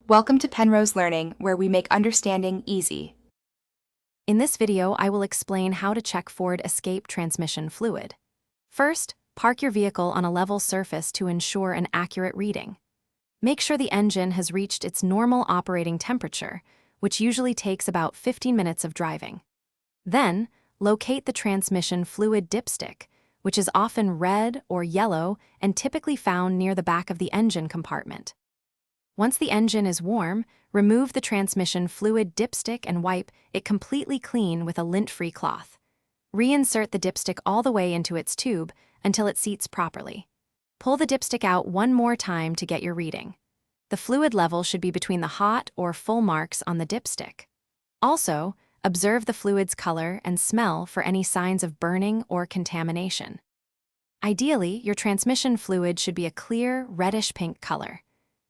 Welcome to Penrose Learning, where we make understanding easy. In this video, I will explain how to check Ford Escape transmission fluid. First, park your vehicle on a level surface to ensure an accurate reading. Make sure the engine has reached its normal operating temperature, which usually takes about 15 minutes of driving. Then, locate the transmission fluid dipstick, which is often red or yellow and typically found near the back of the engine compartment. Once the engine is warm, remove the transmission fluid dipstick and wipe it completely clean with a lint-free cloth. Reinsert the dipstick all the way into its tube until it seats properly. Pull the dipstick out one more time to get your reading. The fluid level should be between the hot or full marks on the dipstick. Also, observe the fluid's color and smell for any signs of burning or contamination. Ideally, your transmission fluid should be a clear, reddish-pink color.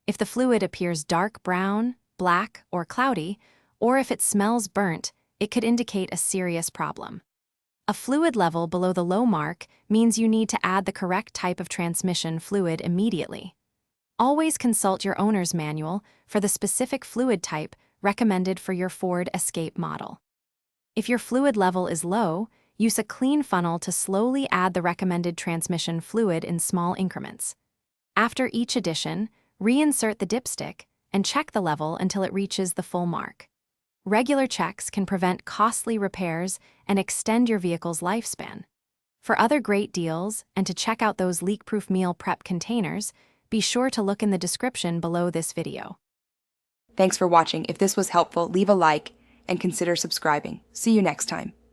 If the fluid appears dark brown, black, or cloudy, or if it smells burnt, it could indicate a serious problem. A fluid level below the low mark means you need to add the correct type of transmission fluid immediately. Always consult your owner's manual for the specific fluid type recommended for your Ford Escape model. If your fluid level is low, use a clean funnel to slowly add the recommended transmission fluid in small increments. After each addition, reinsert the dipstick and check the level until it reaches the full mark. Regular checks can prevent costly repairs and extend your vehicle's lifespan. For other great deals and to check out those leak-proof meal prep containers, be sure to look in the description below this video. Thanks for watching. If this was helpful, leave a like and consider subscribing. See you next time.